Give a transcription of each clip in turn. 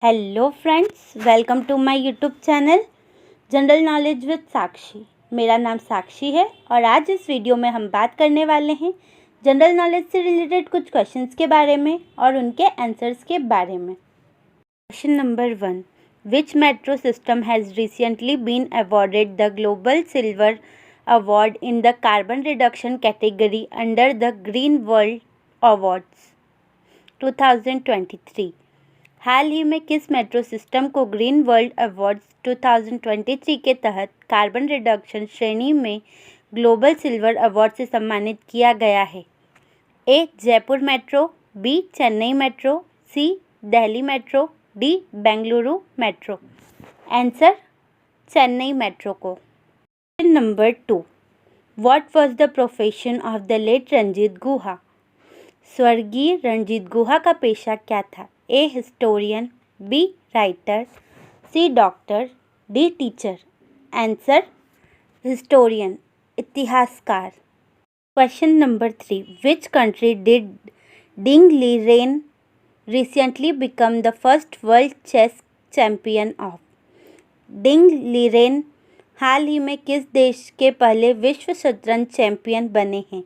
Hello friends, welcome to my YouTube channel general knowledge with Sakshi. मेरा नाम साक्षी है और आज इस वीडियो में हम बात करने वाले हैं जनरल नॉलेज से रिलेटेड कुछ क्वेश्चंस के बारे में और उनके आंसर्स के बारे में। Question number 1, which metro system has recently been awarded the global silver award in the carbon reduction category under the green world awards 2023। हाल ही में किस मेट्रो सिस्टम को ग्रीन वर्ल्ड अवार्ड्स 2023 के तहत कार्बन रिडक्शन श्रेणी में ग्लोबल सिल्वर अवार्ड से सम्मानित किया गया है? A. Jaipur metro, B. Chennai metro, C. Delhi metro, D. Bengaluru metro. Answer Chennai metro को। Question number 2, what was the profession of the late Ranjit Guha? स्वर्गीय रंजीत गुहा का पेशा क्या था? A. Historian, B. Writer, C. Doctor, D. Teacher. Answer historian, इतिहासकार। Question number 3, which country did Ding Liren recently become the first world chess champion of? Ding Liren हाल ही में किस देश के पहले विश्व शतरंज चैंपियन बने हैं?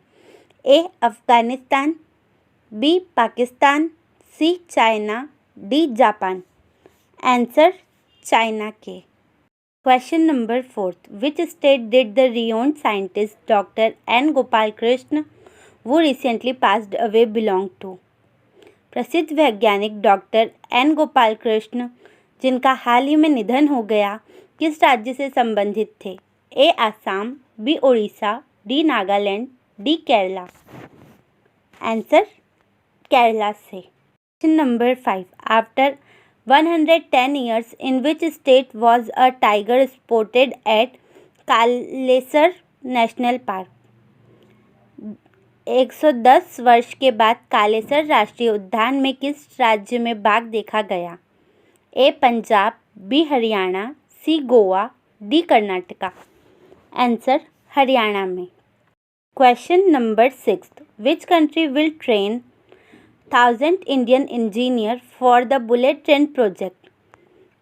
A. Afghanistan, B. Pakistan, C. China, D. Japan. Answer China के। Question number 4, which state did the renowned scientist doctor N Gopal Krishna who recently passed away belong to? प्रसिद्ध वैज्ञानिक डॉक्टर एन गोपाल कृष्ण जिनका हाल ही में निधन हो गया किस राज्य से संबंधित थे? A. Assam, B. Orissa, D. Nagaland, D. Kerala. Answer Kerala से। Question number 5, after 110 years, in which state was a tiger spotted at Kalesar national park? 110 वर्ष के बाद कालेसर राष्ट्रीय उद्यान में किस राज्य में बाघ देखा गया? ए. पंजाब, बी. हरियाणा, सी. गोवा, डी. कर्नाटका। आंसर हरियाणा में। Question number 6, which country will train 1000 Indian engineer for the bullet train project?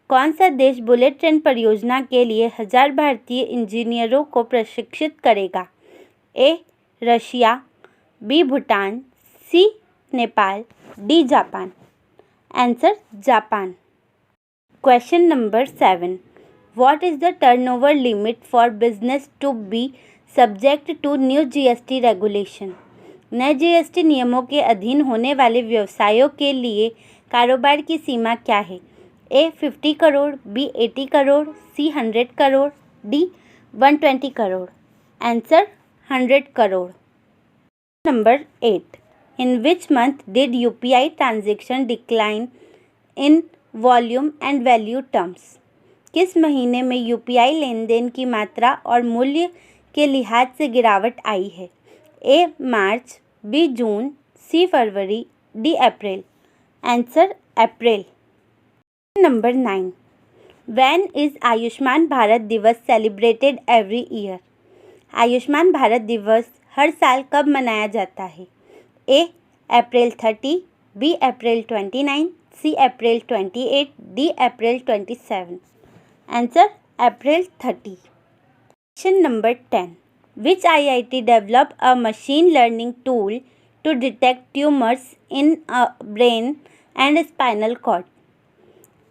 कौन सा देश बुलेट ट्रेन परियोजना के लिए 1000 भारतीय इंजीनियरों को प्रशिक्षित करेगा? A. Russia, B. Bhutan, C. Nepal, D. Japan. Answer Japan. Question number 7, what is the turnover limit for business to be subject to new GST regulation? नए जीएसटी नियमों के अधीन होने वाले व्यवसायों के लिए कारोबार की सीमा क्या है? A. 50 crore, B. 80 crore, C. 100 crore, D. 120 crore. Answer 100 crore. Number 8, in which month did UPI transaction decline in volume and value terms? किस महीने में यूपीआई लेन देन की मात्रा और मूल्य के लिहाज से गिरावट आई है? A. March, B. June, C. फरवरी, डी. अप्रैल। आंसर अप्रैल। Number 9, when is Ayushman Bharat Diwas celebrated every year? Ayushman Bharat Diwas हर साल कब मनाया जाता है? ए. अप्रैल 30, बी. अप्रैल 29, सी. अप्रैल 28, डी. अप्रैल 27। आंसर अप्रैल 30। Question number 10, which IIT developed a machine learning tool to detect tumors in a brain and spinal cord?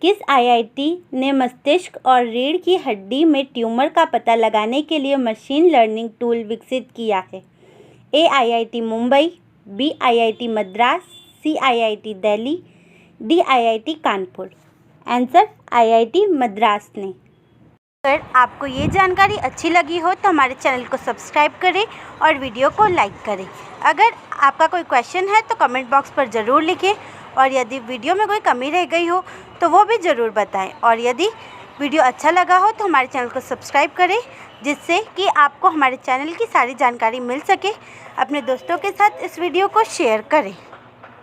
किस IIT ने मस्तिष्क और रीढ़ की हड्डी में ट्यूमर का पता लगाने के लिए मशीन लर्निंग टूल विकसित किया है? A. IIT Mumbai, B. IIT Madras, C. IIT Delhi, D. IIT Kanpur. Answer IIT Madras ने। अगर आपको ये जानकारी अच्छी लगी हो तो हमारे चैनल को सब्सक्राइब करें और वीडियो को लाइक करें। अगर आपका कोई क्वेश्चन है तो कमेंट बॉक्स पर ज़रूर लिखें और यदि वीडियो में कोई कमी रह गई हो तो वो भी ज़रूर बताएं। और यदि वीडियो अच्छा लगा हो तो हमारे चैनल को सब्सक्राइब करें जिससे कि आपको हमारे चैनल की सारी जानकारी मिल सके। अपने दोस्तों के साथ इस वीडियो को शेयर करें।